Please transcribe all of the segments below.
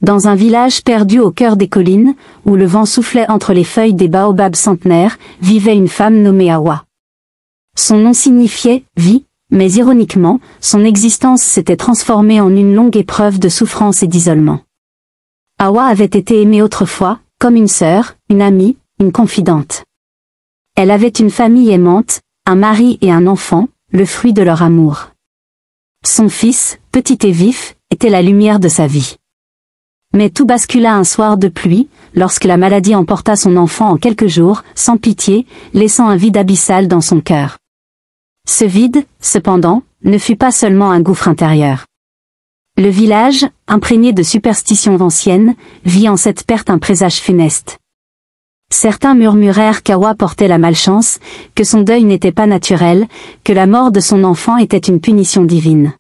Dans un village perdu au cœur des collines, où le vent soufflait entre les feuilles des baobabs centenaires, vivait une femme nommée Hawa. Son nom signifiait « vie », mais ironiquement, son existence s'était transformée en une longue épreuve de souffrance et d'isolement. Hawa avait été aimée autrefois, comme une sœur, une amie, une confidente. Elle avait une famille aimante, un mari et un enfant, le fruit de leur amour. Son fils, petit et vif, était la lumière de sa vie. Mais tout bascula un soir de pluie, lorsque la maladie emporta son enfant en quelques jours, sans pitié, laissant un vide abyssal dans son cœur. Ce vide, cependant, ne fut pas seulement un gouffre intérieur. Le village, imprégné de superstitions anciennes, vit en cette perte un présage funeste. Certains murmurèrent qu'Hawa portait la malchance, que son deuil n'était pas naturel, que la mort de son enfant était une punition divine.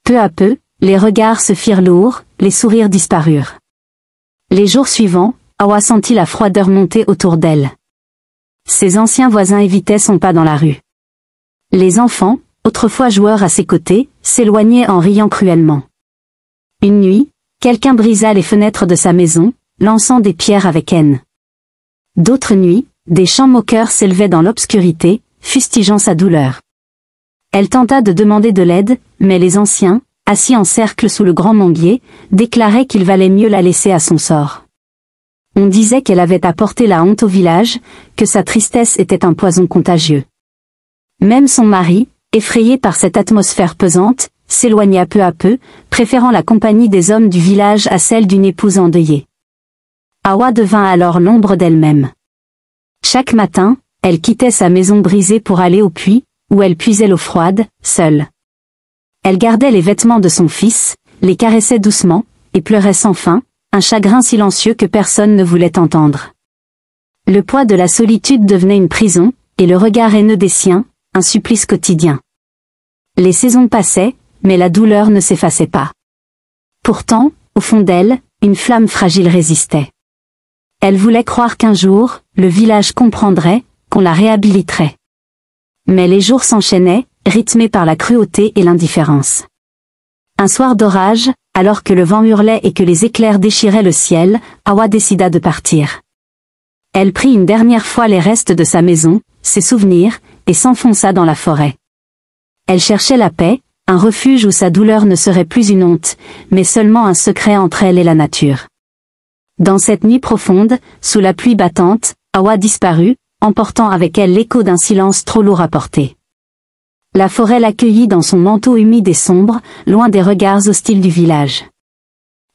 Peu à peu, les regards se firent lourds, les sourires disparurent. Les jours suivants, Hawa sentit la froideur monter autour d'elle. Ses anciens voisins évitaient son pas dans la rue. Les enfants, autrefois joueurs à ses côtés, s'éloignaient en riant cruellement. Une nuit, quelqu'un brisa les fenêtres de sa maison, lançant des pierres avec haine. D'autres nuits, des chants moqueurs s'élevaient dans l'obscurité, fustigeant sa douleur. Elle tenta de demander de l'aide, mais les anciens, assis en cercle sous le grand manguier, déclarait qu'il valait mieux la laisser à son sort. On disait qu'elle avait apporté la honte au village, que sa tristesse était un poison contagieux. Même son mari, effrayé par cette atmosphère pesante, s'éloigna peu à peu, préférant la compagnie des hommes du village à celle d'une épouse endeuillée. Hawa devint alors l'ombre d'elle-même. Chaque matin, elle quittait sa maison brisée pour aller au puits, où elle puisait l'eau froide, seule. Elle gardait les vêtements de son fils, les caressait doucement, et pleurait sans fin, un chagrin silencieux que personne ne voulait entendre. Le poids de la solitude devenait une prison, et le regard haineux des siens, un supplice quotidien. Les saisons passaient, mais la douleur ne s'effaçait pas. Pourtant, au fond d'elle, une flamme fragile résistait. Elle voulait croire qu'un jour, le village comprendrait, qu'on la réhabiliterait. Mais les jours s'enchaînaient, rythmés par la cruauté et l'indifférence. Un soir d'orage, alors que le vent hurlait et que les éclairs déchiraient le ciel, Hawa décida de partir. Elle prit une dernière fois les restes de sa maison, ses souvenirs, et s'enfonça dans la forêt. Elle cherchait la paix, un refuge où sa douleur ne serait plus une honte, mais seulement un secret entre elle et la nature. Dans cette nuit profonde, sous la pluie battante, Hawa disparut, emportant avec elle l'écho d'un silence trop lourd à porter. La forêt l'accueillit dans son manteau humide et sombre, loin des regards hostiles du village.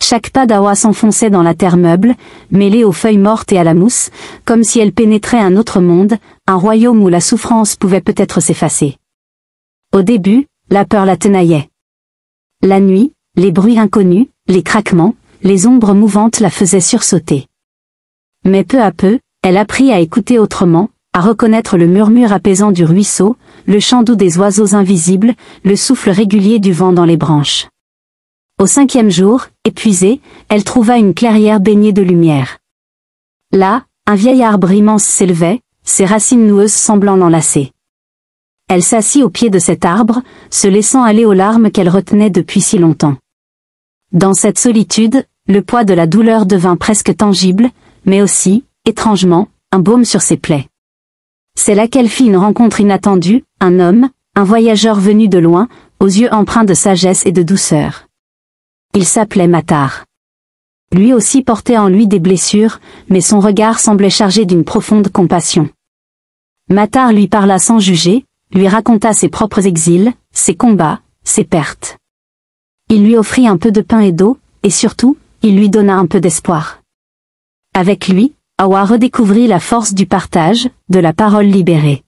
Chaque pas d'Hawa s'enfonçait dans la terre meuble, mêlée aux feuilles mortes et à la mousse, comme si elle pénétrait un autre monde, un royaume où la souffrance pouvait peut-être s'effacer. Au début, la peur la tenaillait. La nuit, les bruits inconnus, les craquements, les ombres mouvantes la faisaient sursauter. Mais peu à peu, elle apprit à écouter autrement, à reconnaître le murmure apaisant du ruisseau, le chant doux des oiseaux invisibles, le souffle régulier du vent dans les branches. Au 5e jour, épuisée, elle trouva une clairière baignée de lumière. Là, un vieil arbre immense s'élevait, ses racines noueuses semblant l'enlacer. Elle s'assit au pied de cet arbre, se laissant aller aux larmes qu'elle retenait depuis si longtemps. Dans cette solitude, le poids de la douleur devint presque tangible, mais aussi, étrangement, un baume sur ses plaies. C'est là qu'elle fit une rencontre inattendue, un homme, un voyageur venu de loin, aux yeux empreints de sagesse et de douceur. Il s'appelait Matar. Lui aussi portait en lui des blessures, mais son regard semblait chargé d'une profonde compassion. Matar lui parla sans juger, lui raconta ses propres exils, ses combats, ses pertes. Il lui offrit un peu de pain et d'eau, et surtout, il lui donna un peu d'espoir. Avec lui, Hawa redécouvrit la force du partage, de la parole libérée.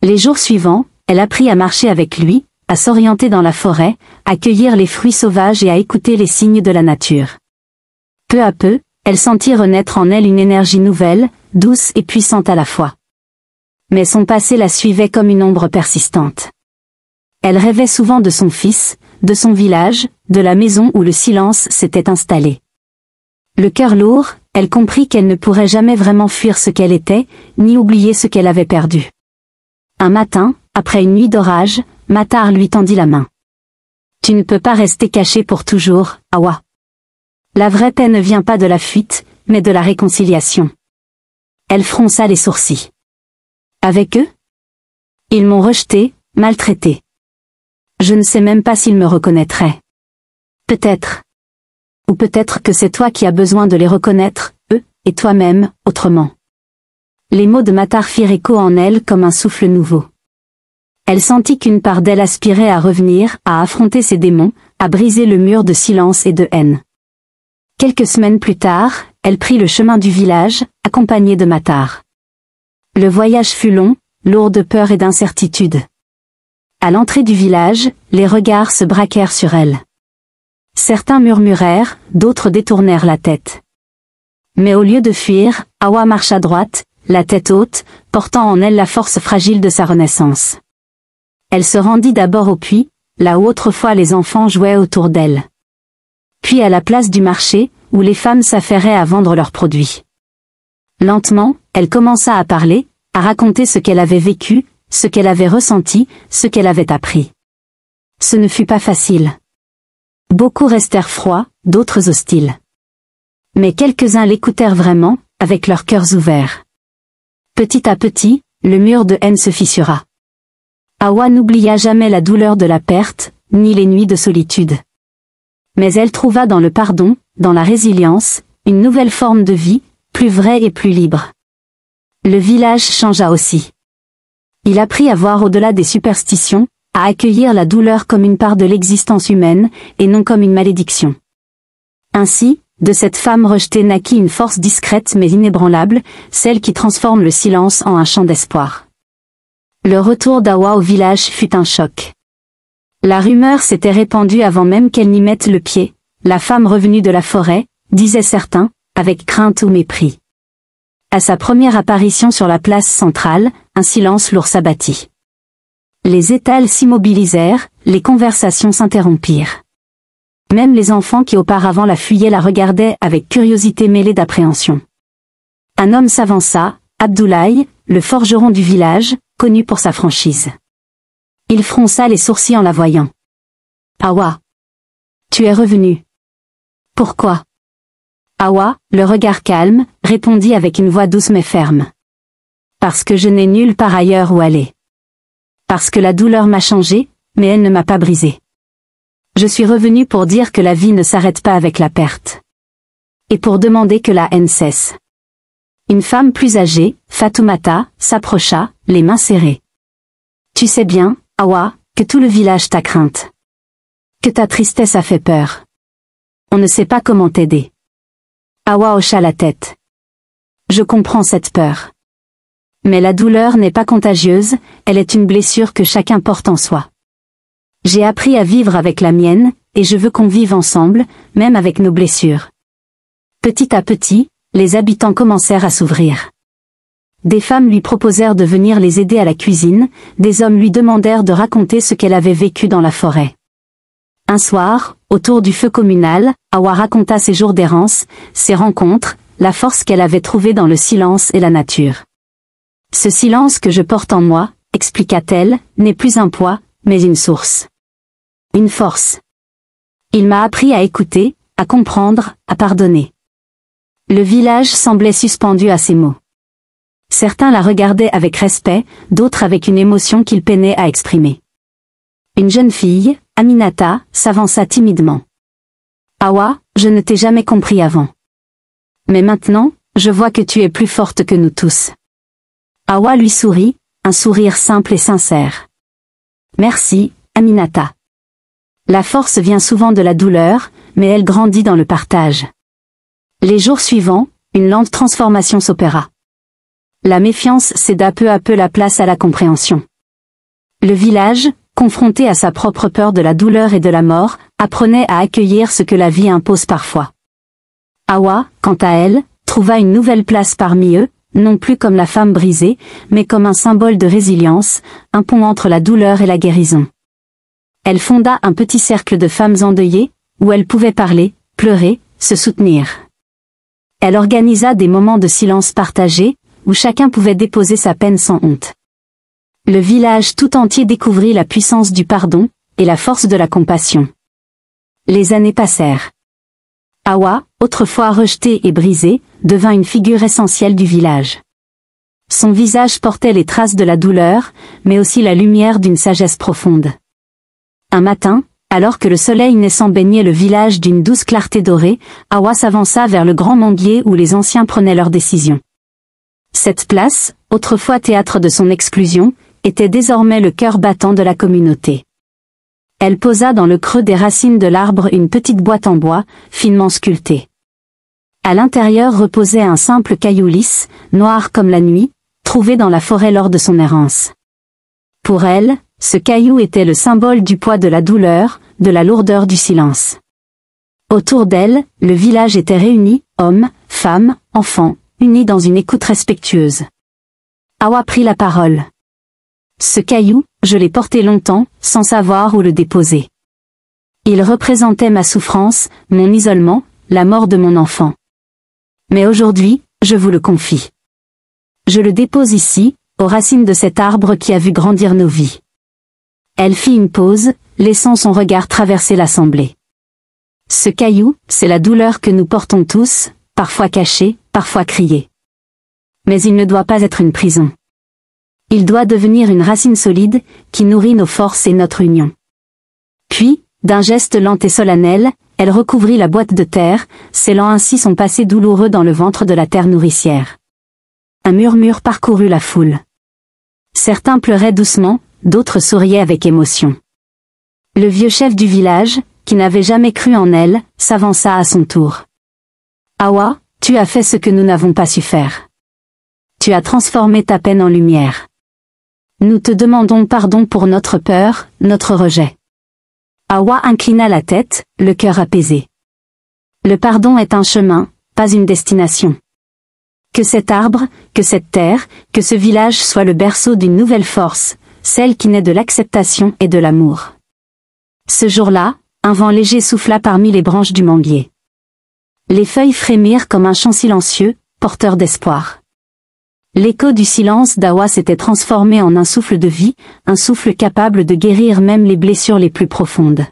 Les jours suivants, elle apprit à marcher avec lui, à s'orienter dans la forêt, à cueillir les fruits sauvages et à écouter les signes de la nature. Peu à peu, elle sentit renaître en elle une énergie nouvelle, douce et puissante à la fois. Mais son passé la suivait comme une ombre persistante. Elle rêvait souvent de son fils, de son village, de la maison où le silence s'était installé. Le cœur lourd, elle comprit qu'elle ne pourrait jamais vraiment fuir ce qu'elle était, ni oublier ce qu'elle avait perdu. Un matin, après une nuit d'orage, Matar lui tendit la main. « Tu ne peux pas rester cachée pour toujours, Hawa. » La vraie paix ne vient pas de la fuite, mais de la réconciliation. Elle fronça les sourcils. Avec eux? Ils m'ont rejeté, maltraité. Je ne sais même pas s'ils me reconnaîtraient. Peut-être. Ou peut-être que c'est toi qui as besoin de les reconnaître, eux, et toi-même, autrement. Les mots de Matar firent écho en elle comme un souffle nouveau. Elle sentit qu'une part d'elle aspirait à revenir, à affronter ses démons, à briser le mur de silence et de haine. Quelques semaines plus tard, elle prit le chemin du village, accompagnée de Matar. Le voyage fut long, lourd de peur et d'incertitude. À l'entrée du village, les regards se braquèrent sur elle. Certains murmurèrent, d'autres détournèrent la tête. Mais au lieu de fuir, Hawa marcha droite, la tête haute, portant en elle la force fragile de sa renaissance. Elle se rendit d'abord au puits, là où autrefois les enfants jouaient autour d'elle. Puis à la place du marché, où les femmes s'affairaient à vendre leurs produits. Lentement, elle commença à parler, à raconter ce qu'elle avait vécu, ce qu'elle avait ressenti, ce qu'elle avait appris. Ce ne fut pas facile. Beaucoup restèrent froids, d'autres hostiles. Mais quelques-uns l'écoutèrent vraiment, avec leurs cœurs ouverts. Petit à petit, le mur de haine se fissura. Hawa n'oublia jamais la douleur de la perte, ni les nuits de solitude. Mais elle trouva dans le pardon, dans la résilience, une nouvelle forme de vie, plus vraie et plus libre. Le village changea aussi. Il apprit à voir au-delà des superstitions, à accueillir la douleur comme une part de l'existence humaine, et non comme une malédiction. Ainsi, de cette femme rejetée naquit une force discrète mais inébranlable, celle qui transforme le silence en un champ d'espoir. Le retour d'Hawa au village fut un choc. La rumeur s'était répandue avant même qu'elle n'y mette le pied, la femme revenue de la forêt, disaient certains, avec crainte ou mépris. À sa première apparition sur la place centrale, un silence lourd s'abattit. Les étals s'immobilisèrent, les conversations s'interrompirent. Même les enfants qui auparavant la fuyaient la regardaient avec curiosité mêlée d'appréhension. Un homme s'avança, Abdoulaye, le forgeron du village, connu pour sa franchise. Il fronça les sourcils en la voyant. « Hawa. Tu es revenu. Pourquoi ?» Hawa, le regard calme, répondit avec une voix douce mais ferme. « Parce que je n'ai nulle part ailleurs où aller. Parce que la douleur m'a changé, mais elle ne m'a pas brisé. Je suis revenu pour dire que la vie ne s'arrête pas avec la perte. Et pour demander que la haine cesse. » Une femme plus âgée, Fatoumata, s'approcha, les mains serrées. « Tu sais bien, Hawa, que tout le village t'a crainte. Que ta tristesse a fait peur. On ne sait pas comment t'aider. » Hawa hocha la tête. « Je comprends cette peur. Mais la douleur n'est pas contagieuse, elle est une blessure que chacun porte en soi. J'ai appris à vivre avec la mienne, et je veux qu'on vive ensemble, même avec nos blessures. » Petit à petit, les habitants commencèrent à s'ouvrir. Des femmes lui proposèrent de venir les aider à la cuisine, des hommes lui demandèrent de raconter ce qu'elle avait vécu dans la forêt. Un soir, autour du feu communal, Hawa raconta ses jours d'errance, ses rencontres, la force qu'elle avait trouvée dans le silence et la nature. « Ce silence que je porte en moi, expliqua-t-elle, n'est plus un poids, mais une source. Une force. Il m'a appris à écouter, à comprendre, à pardonner. » Le village semblait suspendu à ces mots. Certains la regardaient avec respect, d'autres avec une émotion qu'ils peinaient à exprimer. Une jeune fille, Aminata, s'avança timidement. « Hawa, je ne t'ai jamais compris avant. Mais maintenant, je vois que tu es plus forte que nous tous. » Hawa lui sourit, un sourire simple et sincère. « Merci, Aminata. La force vient souvent de la douleur, mais elle grandit dans le partage. » Les jours suivants, une lente transformation s'opéra. La méfiance céda peu à peu la place à la compréhension. Le village, confronté à sa propre peur de la douleur et de la mort, apprenait à accueillir ce que la vie impose parfois. Hawa, quant à elle, trouva une nouvelle place parmi eux, non plus comme la femme brisée, mais comme un symbole de résilience, un pont entre la douleur et la guérison. Elle fonda un petit cercle de femmes endeuillées, où elles pouvaient parler, pleurer, se soutenir. Elle organisa des moments de silence partagé, où chacun pouvait déposer sa peine sans honte. Le village tout entier découvrit la puissance du pardon, et la force de la compassion. Les années passèrent. Hawa, autrefois rejetée et brisée, devint une figure essentielle du village. Son visage portait les traces de la douleur, mais aussi la lumière d'une sagesse profonde. Un matin, alors que le soleil naissant baignait le village d'une douce clarté dorée, Hawa s'avança vers le grand manguier où les anciens prenaient leurs décisions. Cette place, autrefois théâtre de son exclusion, était désormais le cœur battant de la communauté. Elle posa dans le creux des racines de l'arbre une petite boîte en bois, finement sculptée. À l'intérieur reposait un simple caillou lisse, noir comme la nuit, trouvé dans la forêt lors de son errance. Pour elle, ce caillou était le symbole du poids de la douleur, de la lourdeur du silence. Autour d'elle, le village était réuni, hommes, femmes, enfants, unis dans une écoute respectueuse. Hawa prit la parole. Ce caillou, je l'ai porté longtemps, sans savoir où le déposer. Il représentait ma souffrance, mon isolement, la mort de mon enfant. Mais aujourd'hui, je vous le confie. Je le dépose ici, aux racines de cet arbre qui a vu grandir nos vies. Elle fit une pause, laissant son regard traverser l'assemblée. Ce caillou, c'est la douleur que nous portons tous, parfois cachée, parfois criée. Mais il ne doit pas être une prison. Il doit devenir une racine solide, qui nourrit nos forces et notre union. Puis, d'un geste lent et solennel, elle recouvrit la boîte de terre, scellant ainsi son passé douloureux dans le ventre de la terre nourricière. Un murmure parcourut la foule. Certains pleuraient doucement, d'autres souriaient avec émotion. Le vieux chef du village, qui n'avait jamais cru en elle, s'avança à son tour. Hawa, tu as fait ce que nous n'avons pas su faire. Tu as transformé ta peine en lumière. Nous te demandons pardon pour notre peur, notre rejet. Hawa inclina la tête, le cœur apaisé. Le pardon est un chemin, pas une destination. Que cet arbre, que cette terre, que ce village soit le berceau d'une nouvelle force, celle qui naît de l'acceptation et de l'amour. Ce jour-là, un vent léger souffla parmi les branches du manguier. Les feuilles frémirent comme un chant silencieux, porteur d'espoir. L'écho du silence d'Hawa s'était transformé en un souffle de vie, un souffle capable de guérir même les blessures les plus profondes.